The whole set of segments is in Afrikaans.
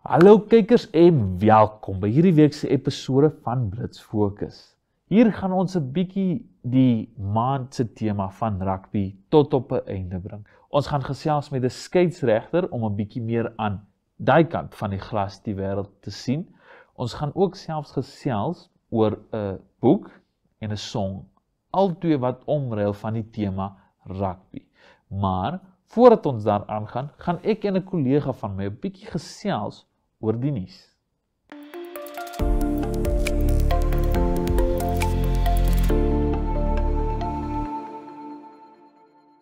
Hallo kykers en welkom by hierdie week se episode van Blitz Fokus. Hier gaan ons 'n bietjie die maand se tema van rugby tot op 'n einde bring. Ons gaan gesels met 'n skeieregter om 'n bietjie meer aan daai kant van die glas die wêreld te sien. Ons gaan ook selfs gesels oor 'n boek en 'n song, albei wat omruil van die tema rugby. Maar voordat ons daaraan gaan, gaan ek en 'n kollega van my 'n bietjie gesels oor die nuus.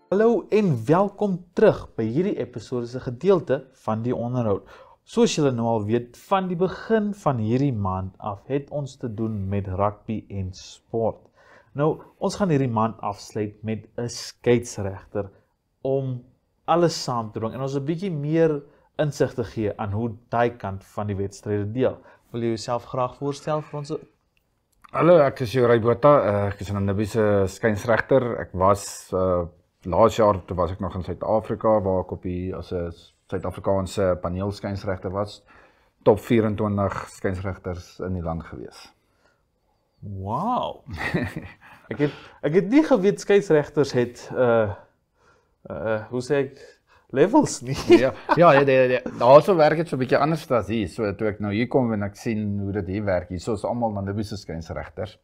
Hallo en welkom terug by hierdie episode se gedeelte van die onderhoud. Soos julle nou al weet, van die begin van hierdie maand af het ons te doen met rugby en sport. Nou, ons gaan hierdie maand afsluit met 'n skeieregter om alles saam te bring en ons 'n bietjie meer insig te gee aan hoe daai kant van die wedstryde deel. Wil jy jouself graag voorstel vir ons? Hallo, ek is Jorai Botha, ek is 'n Namibiese skeieregter. Ek was laas jaar, toe was ek nog in Suid-Afrika waar ek op die as 'n Suid-Afrikaanse paneel skeieregter was. Top 24 skeieregters in die land gewees. Wow. Ek het nie geweet skeieregters het hoe sê ek, levels nie. Ja, daarso werk dit so 'n bietjie anders as hier. So toe ek nou hier kom en ek sien hoe dit hier werk. Hier is almal Namibiese skeieregters.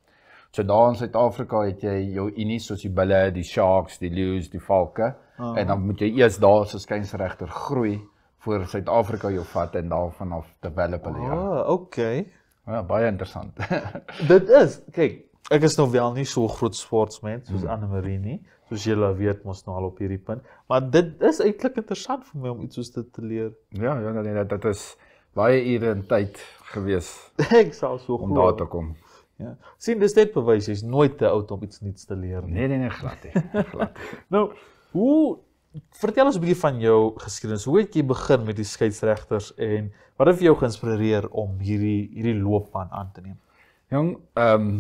So daar in Suid-Afrika het jy jou unies soos die bulle, die sharks, die leeu's, die valke. En dan moet jy eers daar as 'n skeieregter groei voor Suid-Afrika jou vat en daarvan af develop hulle. Okay. Ja, baie interessant. Dit is, kyk, ek is nou wel nie so groot sportsman soos Anne-Marie nie, soos julle weet mos nou al op hierdie punt, maar dit is eintlik interessant vir my om iets soos dit te leer. Ja, dit is baie ure en tyd gewees Ek sal so om daar te kom. Ja. Sien, dis net bewys, jy's nooit te oud om iets nuuts te leer nie. Nee, glad nie. Nou, vertel ons 'n bietjie van jou geskiedenis. Hoe het jy begin met die skeieregters en wat het vir jou geïnspireer om hierdie loopbaan aan te neem? Jong,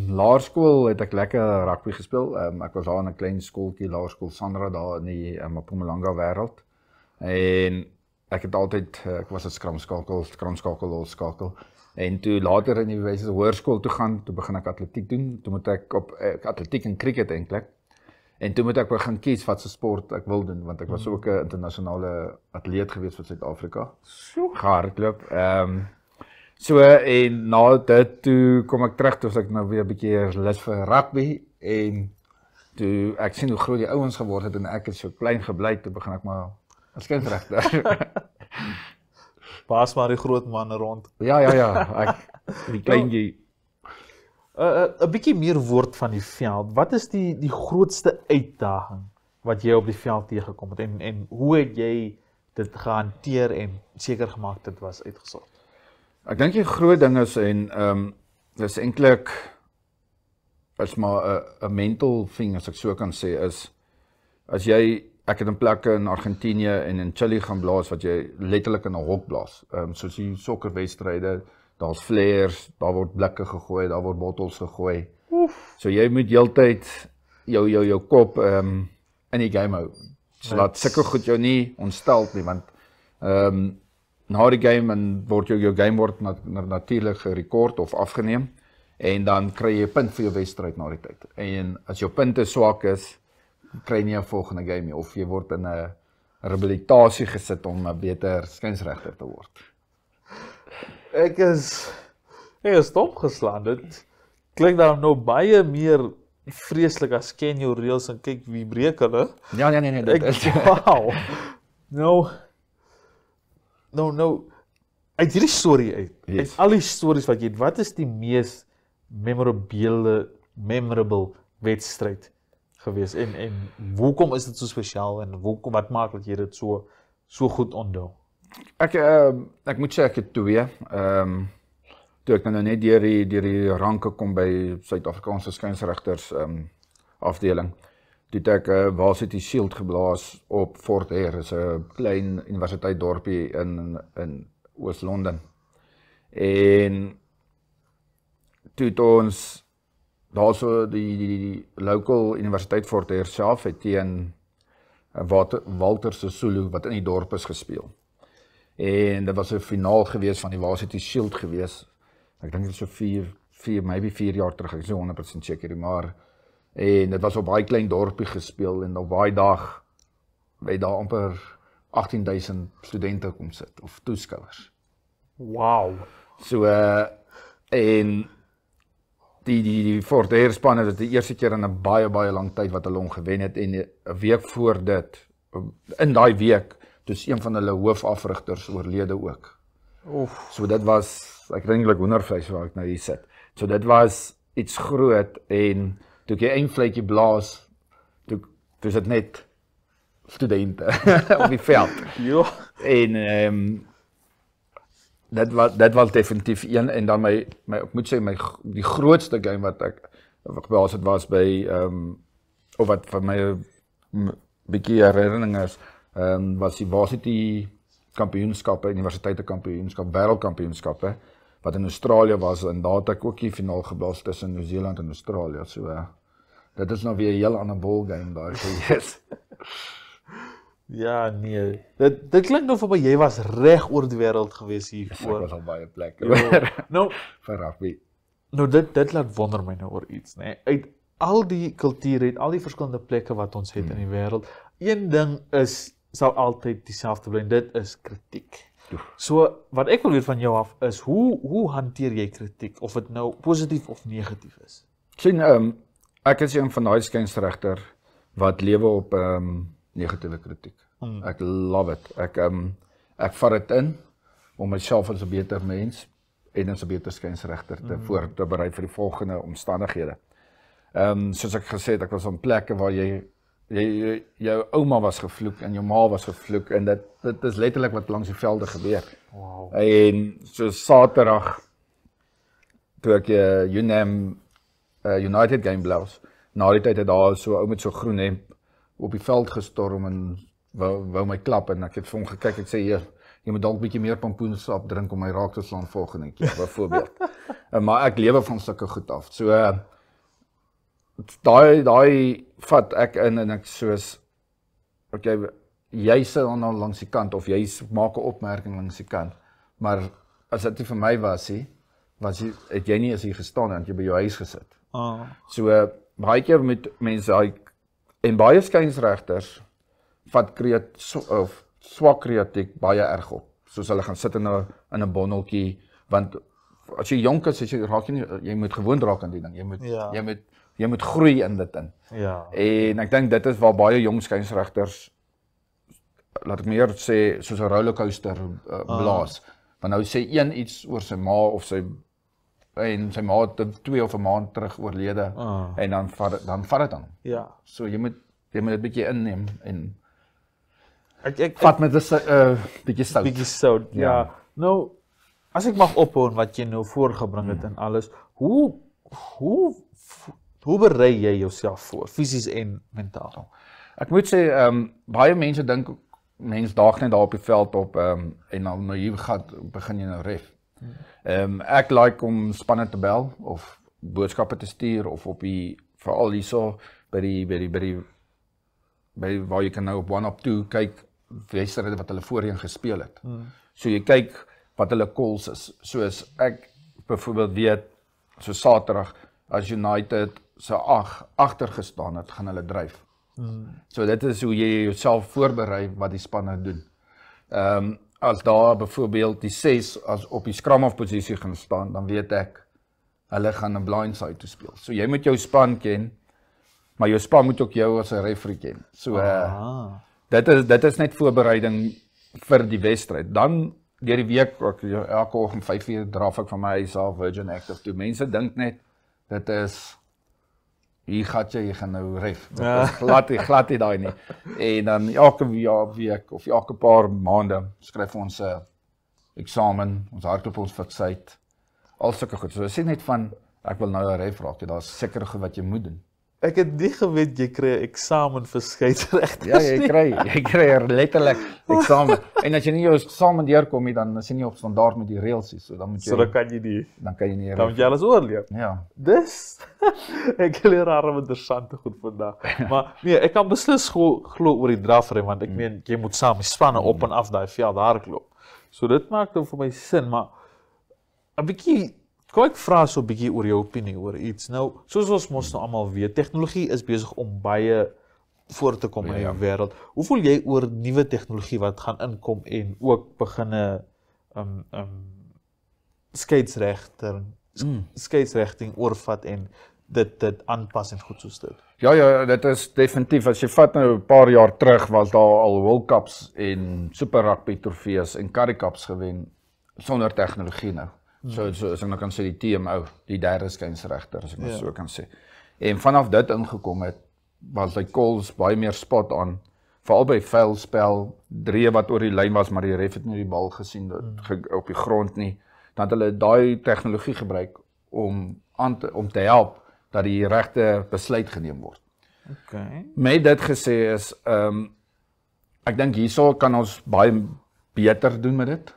laerskool het ek lekker rugby gespeel. Ek was daar in 'n klein skooltjie, Laerskool Sandra daar in die Mpumalanga wêreld. En ek het altyd ek was 'n skramskakel, losskakel. En toe later in die hoërskool toe gaan, toe begin ek atletiek doen. Toe moet ek op atletiek en cricket eintlik. En toe moet ek begin kies wat se sport ek wil doen, want ek was ook 'n internasionale atleet gewees vir Suid-Afrika. Gehardloop. So en na dit toe kom ek terug, toe was ek nou weer 'n bietjie lus vir rugby en toe ek sien hoe groot die ouens geword het en ek het so klein gebly, toe begin ek maar as skeieregter. Pas maar die groot manne rond. Ja, ek die kleintjie. 'n bietjie meer woord van die veld. Wat is die grootste uitdaging wat jy op die veld teëgekom het en hoe het jy dit gehanteer en seker gemaak dit was uitgesort? Ek dink die groot ding is en dis eintlik is maar 'n mental thing as ek so kan sê is as jy ek het in plekke in Argentinië en in Chili gaan blaas wat jy letterlik in 'n hok blaas. Soos die sokkerwedstryde, daar's flares, daar word blikke gegooi, daar word bottels gegooi. So jy moet heeltyd jou kop in die game hou. So laat sulke goed jou nie ontstel nie, want na die game en word jou game word natuurlik gerekord of afgeneem en dan kry jy 'n punt vir jou wedstryd na die tyd. En as jou punte swak is, kry jy nie 'n volgende game nie of jy word in 'n rehabilitasie gesit om 'n beter skeieregter te word. Ek is opgeslaan. Dit klink dan nou baie meer vreeslik as ken jou reëls en kyk wie breek hulle. Ja, nee, dit is wow. Nou, uit hierdie storie uit, uit al die stories wat jy het, wat is die mees memorable wedstryd gewees en hoekom is dit so spesiaal en wat maak dat jy dit so goed onthou? Ek moet sê ek het twee. Toe ek nou net deur die ranke kom by Suid-Afrikaanse skeieregters afdeling. Toe het ek Varsity Shield geblaas op Fort Hare, is 'n klein universiteitsdorpie in Oos-London. En toe het ons daarso die local universiteit Fort Hare self het teen Walter Sisulu wat in die dorp is gespeel. En dit was 'n finaal gewees van die Varsity Shield gewees. Ek dink dit is so 4 jaar terug, ek is nie 100% seker, maar en dit was op baie klein dorpie gespeel en op baie dag het daar amper 18,000 studente kom sit of toeskouers. Wow. So en die Fort Hare span het dit die eerste keer in 'n baie lang tyd wat hulle hom gewen het en 'n week voor dit, in daai week, dus een van hulle hoofafrigters oorlede ook. Oef. So dit was, ek dink eintlik hoendervleis waar ek nou hier sit. So dit was iets groot en toe ek die eindvletjie blaas, toe is dit net studente op die veld. Jo. En dit was definitief een en dan ek moet sê die grootste game wat ek geplaas het was by of wat vir my 'n bietjie herinnering is, was die Varsity kampioenskappe, universiteite kampioenskap, wêreldkampioenskappe wat in Australië was en daar het ek ook die finaal geblaas tussen Nieu-Seeland en Australië. So dit is nou weer 'n heel ander ballgame daar gewees. Ja, nee. Dit klink nou vir my jy was reg oor die wêreld gewees hier Ek voor. was al baie plekke Nou, vir rugby. nou dit laat wonder my nou oor iets, né? Uit al die kulture, uit al die verskillende plekke wat ons het in die wêreld, een ding sal altyd dieselfde bly, dit is kritiek. So wat ek wil weet van jou af is hoe hanteer jy kritiek, of dit nou positief of negatief is? Sien, ek is een van daai skynsregter wat lewe op negatiewe kritiek. Ek love it. Ek vat dit in om myself as 'n beter mens en as 'n beter skynsregter voor te berei vir die volgende omstandighede. Soos ek gesê het, ek was op plekke waar jou ouma was gevloek en jou ma was gevloek en dit is letterlik wat langs die velde gebeur. Wow. En so Saterdag toe ek UNAM United game blaas, na die tyd het daar so 'n ou met so groen hemp op die veld gestorm en wou my klap en ek het vir hom gekyk, ek sê jy moet dalk bietjie meer pompoensap drink om my raak te slaan volgende keer, byvoorbeeld. Maar ek lewe van sulke goed af. So daai vat ek in en ek soos okay, jy sit dan nou langs die kant of jy maak 'n opmerking langs die kant. Maar as dit nie vir my was nie, het jy nie as hier gestaan en jy by jou huis gesit. So baie keer met mense en baie skynsregters vat swak kritiek baie erg op. Soos hulle gaan sit in 'n bondeltjie, want as jy jonk is, jy moet gewoond raak aan die ding. Jy moet groei in dit in. Ja. En ek dink dit is waar baie jong skynsregters, laat ek meer sê, soos 'n rollercoaster blaas. Want nou sê een iets oor sy ma of sy ma het 2 of 'n maand terug oorlede en dan vat dit aan. Ja. So jy moet dit bietjie inneem en Ek vat met 'n bietjie sout. Bietjie sout. Ja. Nou, as ek mag ophou wat jy nou voorgebring het en alles, hoe berei jy jouself voor, fisies en mentaal? Ek moet sê baie mense dink mens daag net daar op die veld op en dan nou hier begin jy nou ref. Ek like om spanne te bel of boodskappe te stuur of op die veral hierso by waar jy kan nou op 1-op-2 kyk wedstryde wat hulle voorheen gespeel het. So jy kyk wat hulle calls is. Soos ek byvoorbeeld weet, so Saterdag as United se 8 agter gestaan het, gaan hulle dryf. So dit is hoe jy jouself voorberei wat die spanne doen. As daar byvoorbeeld die 6 as op die scrum-off posisie gaan staan, dan weet ek hulle gaan 'n blindside toe speel. So jy moet jou span ken, maar jou span moet ook jou as 'n referee ken. So dit is net voorbereiding vir die wedstryd. Dan deur die week elke oggend 5:00 draf ek van my huis af Virgin Active toe. Mense dink net dit is hier jy gaan nou ref. Dit is glad nie daai nie. En dan elke week of elke paar maande skryf ons 'n eksamen, ons hardloop ons fiksheid. Al sulke goed. So dit is net van ek wil nou 'n ref raak. Daar's sekere goed wat jy moet doen. Ek het nie geweet jy kry 'n eksamen vir skeieregters. Ja, jy kry letterlik eksamen. En as jy nie jou eksamen deurkom nie, dan is jy nie op standaard met die reëls nie. So dan moet jy dan kan jy nie. Dan moet jy alles oorleef. Ja. Dis ek leer arme interessante goed vandag. Maar nee, ek kan beslis glo oor die drafry want ek meen jy moet saam spanne op en af daai veld hardloop. So dit maak dan vir my sin, maar 'n bietjie kom ek vra so 'n bietjie oor jou opinie oor iets. Nou, soos ons mos nou almal weet, tegnologie is besig om baie voor te kom in die wêreld. Hoe voel jy oor nuwe tegnologie wat gaan inkom en ook beginne skeidsregting oorvat en dit aanpas en goed soos dit? Ja, dit is definitief. As jy vat nou 'n paar jaar terug was daar al World Cups en Super Rugby trofees en Currie Cups gewen sonder tegnologie nou. So as ek nou kan sê die TMO, die derde skeieregter as ek so kan sê. En vanaf dit ingekom het was die calls baie meer spot on, veral by veldspel, drie wat oor die lyn was, maar die ref het nie die bal gesien op die grond nie. Dan het hulle daai tegnologie gebruik om te help dat die regte besluit geneem word. Okay. Met dit gesê is, ek dink hierso kan ons baie beter doen met dit.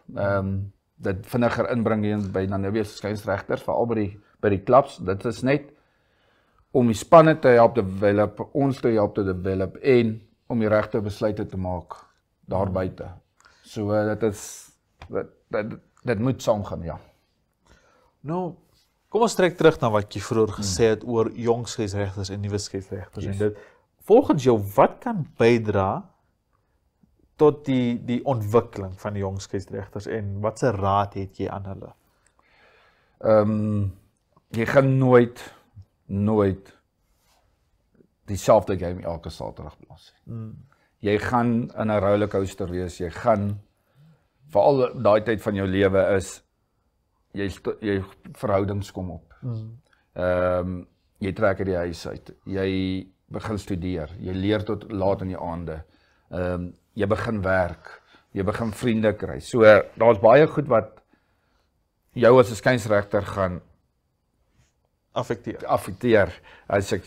Dit vinniger inbring by Namibia se skeieregters, veral by die klubs. Dit is net om die spanne te help develop, ons te help te develop en om die regte besluite te maak daar buite. So dit moet saamgaan, ja. Nou, kom ons trek terug na wat jy vroeër gesê het oor jong skeieregters en nuwe skeieregters en dit. Volgens jou, wat kan bydra tot die ontwikkeling van die jong skeieregters en watse raad het jy aan hulle? Jy gaan nooit dieselfde game elke Saterdag blaas. Jy gaan in 'n rollercoaster wees, jy gaan veral daai tyd van jou lewe is jy verhoudings kom op. Jy trek uit die huis uit, jy begin studeer, jy leer tot laat in die aande. Jy begin werk, jy begin vriende kry. So daar's baie goed wat jou as 'n skeieregter gaan affekteer as ek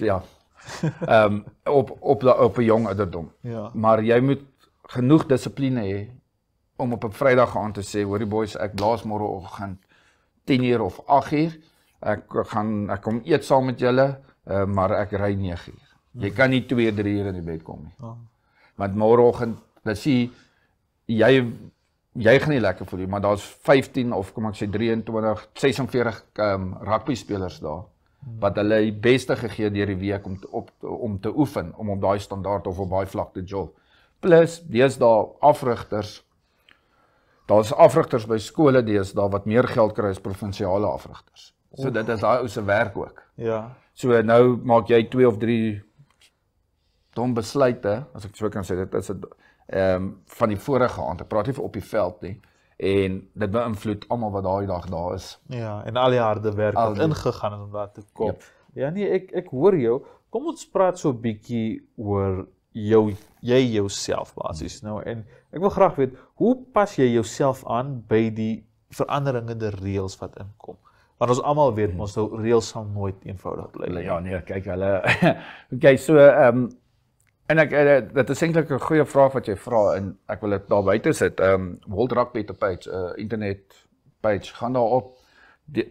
op 'n jong ouderdom. Ja. Maar jy moet genoeg dissipline hê om op 'n Vrydag aand te sê, hoorie boys, ek blaas môreoggend 10:00 of 8:00. Ek kom eet saam met julle, maar ek ry 9:00. Jy kan nie 2-3 uur in die bed kom nie. Want môreoggend, dan sien jy gaan nie lekker voel nie, maar daar's 15 of kom ek sê 23, 46 rugby spelers daar wat hulle die beste gegee deur die week om te oefen, om op daai standaard of op daai vlak te jol. Plus, deesdae afrigters. Daar's afrigters by skole deesdae wat meer geld kry as provinsiale afrigters. So dit is daai ou se werk ook. Ja. So nou maak jy 2 of 3 dom besluite, as ek so kan sê, dit is van die vorige aand. Ek praat nie op die veld nie. En dit beïnvloed almal wat daai dag daar is. Ja, en al die harde werk wat ingegaan het om daar te kom. Yep. Ja nee, ek hoor jou. Kom ons praat so 'n bietjie oor jouself basies nou en ek wil graag weet, hoe pas jy jouself aan by die veranderende reëls wat inkom? Want ons almal weet, ons reëls sal nooit eenvoudig bly. Ja nee, kyk hulle okay, so en dit is eintlik 'n goeie vraag wat jy vra en ek wil dit daar buite sit. World Rugby te page, internet page, gaan daar op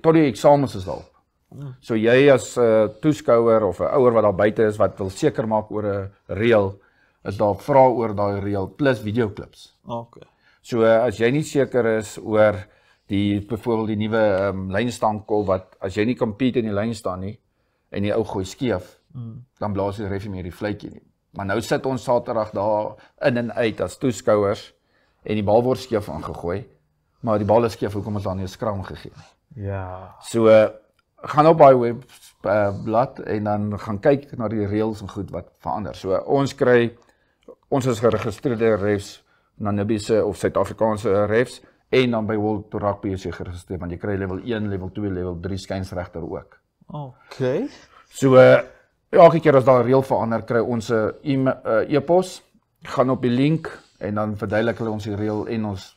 tot die eksamens is daarop. So jy as toeskouer of 'n ouer wat daar buite is wat wil seker maak oor 'n reël, is daar vrae oor daai reël plus videoklips. Okay. So as jy nie seker is oor byvoorbeeld die nuwe lynstaan call wat as jy nie compete in die lyn staan nie en die ou gooi skeef, dan blaas die referee meer die fluitjie nie. Maar nou sit ons Saterdag daar in en uit as toeskouers en die bal word skeef aangegooi, maar die bal is skeef, hoekom ons dan nie 'n skram gegee nie. Ja. So gaan op daai webblad en dan gaan kyk na die reëls en goed wat verander. So ons is geregistreerde refs, Namibiese of Suid-Afrikaanse refs en dan by World Rugby is jy geregistreer, want jy kry level 1, level 2, level 3 skeieregter ook. Okay. So elke keer as daar 'n reël verander, kry ons 'n e-pos, gaan op die link en dan verduidelik hulle ons die reël en ons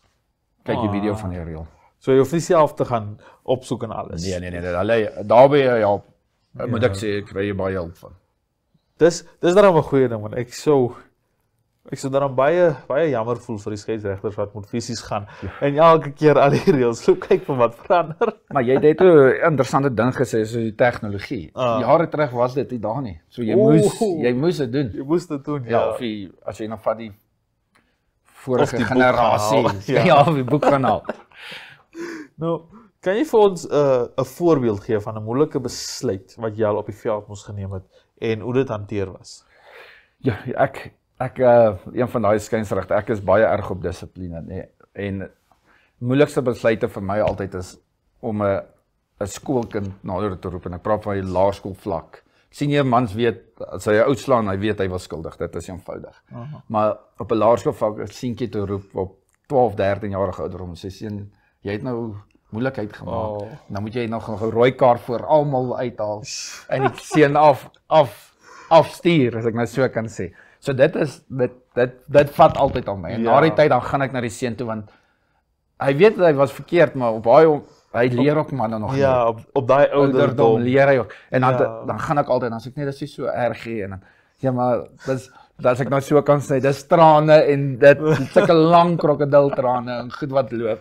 kyk die video van die reël. So jy hoef nie self te gaan opsoek en alles. Nee, hulle daarby help. Moet ek sê, kry jy baie hulp van. Dis daarom 'n goeie ding, want ek sou daarom baie jammer voel vir die skeieregters wat moet fisies gaan en elke keer al die reëls so kyk van wat verander. Maar jy het 'n interessante ding gesê, so die tegnologie. Jare terug was dit nie daar nie. So jy moes dit doen. Jy moes dit doen, Ja, of as jy nou vat die vorige die boek generasie gaan haal. ja, die boek gaan haal. Nou, kan jy vir ons 'n voorbeeld gee van 'n moeilike besluit wat jy al op die veld moes geneem het en hoe dit hanteer was? Ja, ek een van daai skynsregte, ek is baie erg op dissipline, nee. En moeilikste besluite vir my altyd is om 'n skoolkind nader te roep en ek praat van die laerskoolvlak. Senior mans weet, as hy 'n ou slaan, hy weet hy was skuldig, dit is eenvoudig. Maar op 'n laerskoolvlak 'n seentjie te roep op 12, 13 jarige ouderdom, sê seun, jy het nou moeilikheid gemaak. Nou moet jy nog 'n rooi kaart voor almal uithaal en die seun afstuur, as ek nou so kan sê. So dit vat altyd aan my. En na die tyd dan gaan ek na die seun toe want hy weet hy was verkeerd, maar op hy leer ook manne nog. Ja, op daai ouderdom leer hy ook. En dan gaan ek altyd, dan sê ek nee, dis nie so erg nie en dan ja, maar as ek nou so kan sê, dis trane en dit sulke lang krokodiltrane en goed wat loop.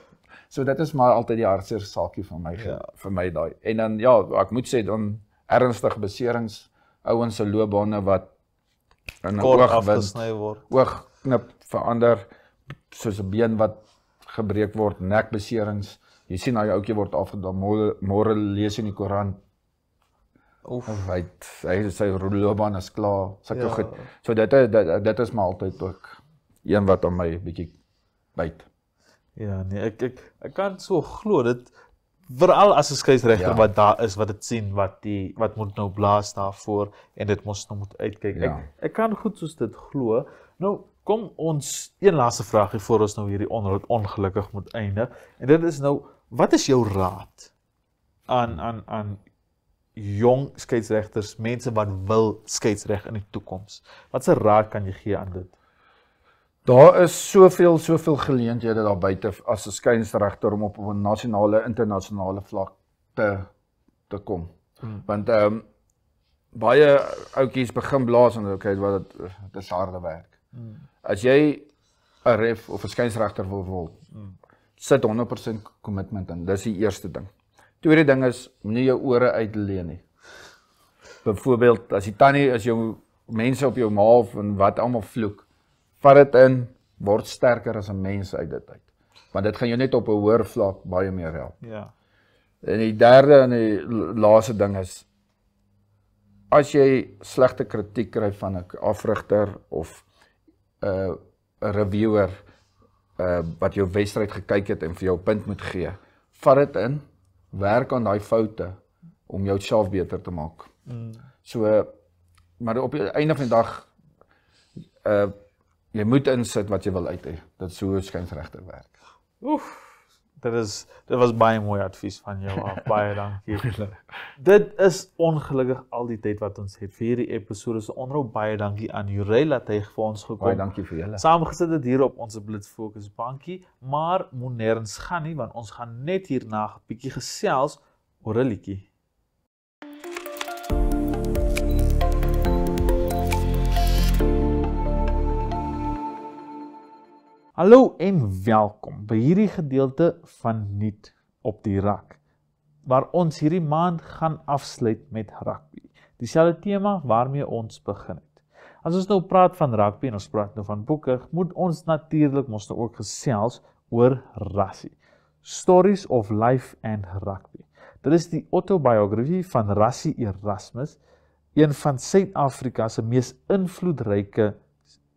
So dit is maar altyd die hartseer saakie vir my daai. En dan ja, ek moet sê dan ernstige beserings, ouens se loopbane wat in 'n kort afgesny word. Oogknip verander, soos 'n been wat gebreek word, nekbeserings. Jy sien nou jou ouetjie word afgedaal, môre lees jy in die koerant. Sy loopbaan is klaar, sulke goed. So dit is maar altyd ook een wat aan my bietjie byt. Ja, nee, ek kan so glo dit veral as 'n skeieregter wat daar is wat dit sien wat moet nou blaas daarvoor en dit moet uitkyk. Ek kan goed soos dit glo. Nou kom ons een laaste vraagie voor ons nou hierdie onderhoud ongelukkig moet eindig. En dit is nou, wat is jou raad aan jong skeieregters, mense wat wil skeieregg in die toekoms? Wat se raad kan jy gee aan dit? Daar is soveel geleenthede daar buite as 'n skeieregter om op 'n nasionale, internasionale vlak te kom. Want baie ouetjies begin blaas en okay, dit is harde werk. As jy 'n ref of 'n skeieregter wil word, sit 100% commitment in. Dis die eerste ding. Tweede ding is moenie jou ore uitleen nie. Byvoorbeeld as die tannie as jou mense op jou ma en wat almal vloek, vat dit in, word sterker as 'n mens uit dit uit. Want dit gaan jou net op 'n hoër vlak baie meer help. Ja. En die derde en die laaste ding is as jy slegte kritiek kry van 'n afrigter of 'n reviewer wat jou wedstryd gekyk het en vir jou 'n punt moet gee, vat dit in, werk aan daai foute om jouself beter te maak. So maar op die einde van die dag jy moet insit wat jy wil uit hê. Dit is hoe 'n skeieregter werk. Dit was baie mooi advies van jou af. Baie dankie. Dit is ongelukkig al die tyd wat ons het vir hierdie episode. So onderhou baie dankie aan Jurey dat hy vir ons gekom. Baie dankie vir julle. Saamgesit het hier op ons Blitz Fokus bankie, maar moet nêrens gaan nie want ons gaan net hierna 'n bietjie gesels oor 'n liedjie. Hallo en welkom by hierdie gedeelte van Nuut op die Rak, waar ons hierdie maand gaan afsluit met rugby. Dieselfde tema waarmee ons begin het. As ons nou praat van rugby en ons praat nou van boeke, moet ons natuurlik nou ook gesels oor Rassie. Stories of Life and Rugby. Dit is die autobiografie van Rassie Erasmus, een van Suid-Afrika se mees invloedryke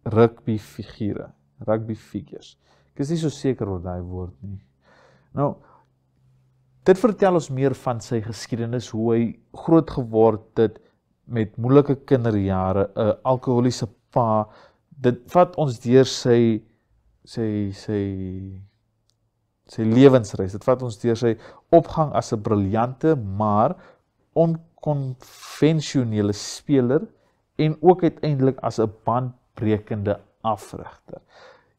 rugby figures. Ek is nie so seker oor daai woord nie. Nou, dit vertel ons meer van sy geskiedenis, hoe hy groot geword het met moeilike kinderjare, 'n alkoholiese pa. Dit vat ons deur sy lewensreis. Dit vat ons deur sy opgang as 'n briljante, maar onkonvensionele speler en ook uiteindelik as 'n bandbrekende afrigter.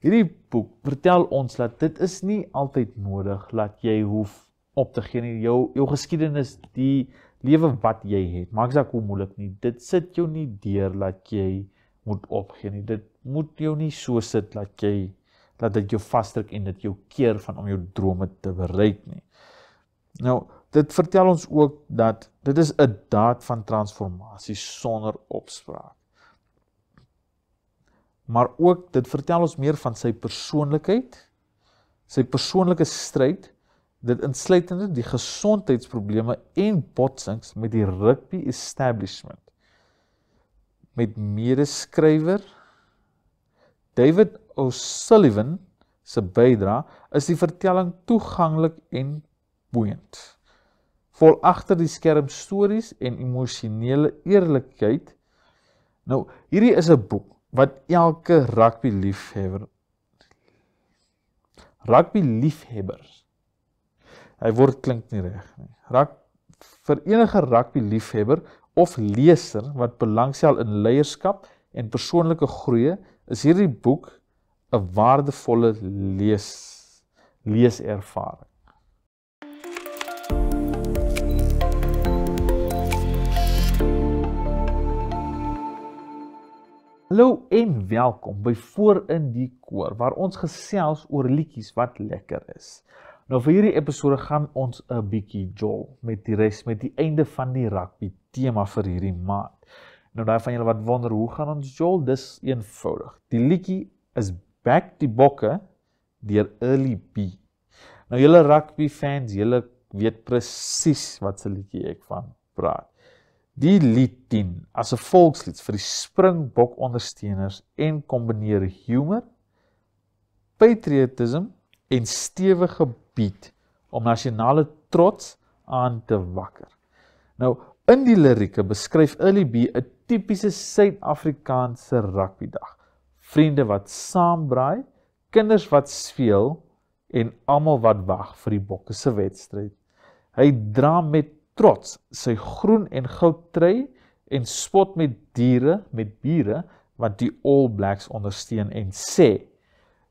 Hierdie boek vertel ons dat dit is nie altyd nodig dat jy hoef op te gee nie. Jou geskiedenis, die lewe wat jy het, maak saak hoe moeilik nie. Dit sit jou nie deur dat jy moet opgee nie. Dit moet jou nie so sit dat dit jou vasdruk en dit jou keer van om jou drome te bereik nie. Nou, dit vertel ons ook dat dit is 'n daad van transformasie sonder opspraak. maar ook dit vertel ons meer van sy persoonlikheid, sy persoonlike stryd, dit insluitende die gesondheidsprobleme en botsings met die rugby establishment. Met medeskrywer David O'Sullivan se bydra is die vertelling toeganklik en boeiend. Vol agter die skerm stories en emosionele eerlikheid. Nou, hierdie is 'n boek wat elke rugby liefhebbers, hy woord klink nie reg nie, vir enige rugby liefhebber of leser wat belangstel in leierskap en persoonlike groei, is hierdie boek 'n waardevolle leeservaring. Hallo en welkom by Voor in die Koor, waar ons gesels oor liedjies wat lekker is. Nou vir hierdie episode gaan ons 'n bietjie jol met die einde van die rugby tema vir hierdie maand. Nou daai van julle wat wonder, hoe gaan ons jol? Dis eenvoudig. Die liedjie is Back die Bokke deur Early B. Nou julle rugby fans, julle weet presies wat se liedjie ek van praat. Die lied dien as 'n volkslied vir die Springbok ondersteuners en kombineer humor, patriotism en stewige beat om nasionale trots aan te wakker. Nou, in die lirieke beskryf Early B 'n tipiese Suid-Afrikaanse rugbydag. Vriende wat saambraai, kinders wat speel en almal wat wag vir die Bokke se wedstryd. Hy dra met trots sy groen en goud trui en spot met bure wat die All Blacks ondersteun en sê,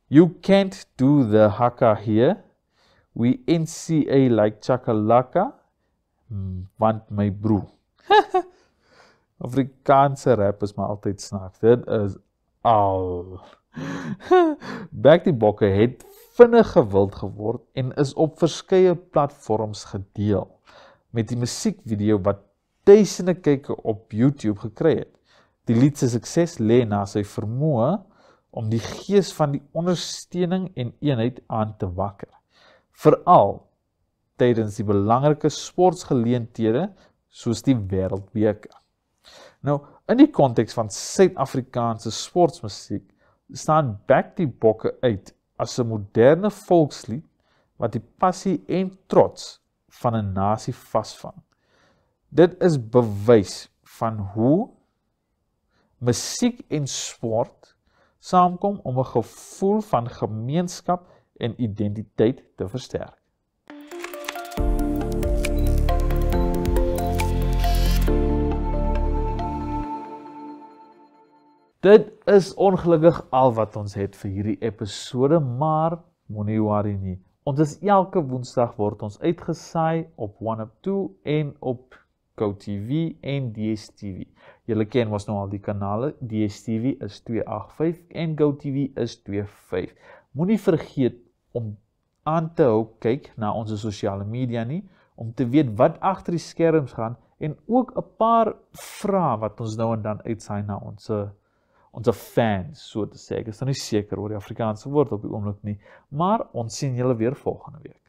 "You can't do the haka here. We NCA like chakalaka, want my broer." Afrikaanse rap is maar altyd snaaks. Dit is al. Back die Bokke het vinnig gewild geword en is op verskeie platforms gedeel, met die musiekvideo wat duisende kykke op YouTube gekry het. Die lied se sukses lê na sy vermoë om die gees van die ondersteuning en eenheid aan te wakker, veral tydens die belangrike sportgeleenthede soos die Wêreldbeker. Nou, in die konteks van Suid-Afrikaanse sportmusiek staan Back die Bokke uit as 'n moderne volkslied wat die passie en trots van 'n nasie vasvang. Dit is bewys van hoe musiek en sport saamkom om 'n gevoel van gemeenskap en identiteit te versterk. Dit is ongelukkig al wat ons het vir hierdie episode, maar moenie worry nie. Ons is elke Woensdag word ons uitgesaai op 1up2 en op GoTV en DStv. Julle ken mos nou al die kanale, DStv is 285 en GoTV is 25. Moenie vergeet om aan te hou kyk na ons sosiale media nie, om te weet wat agter die skerms gaan en ook 'n paar vrae wat ons nou en dan uitsaai na ons fans, so te sê. Ek is nou nie seker oor die Afrikaanse woord op die oomblik nie, maar ons sien julle weer volgende week.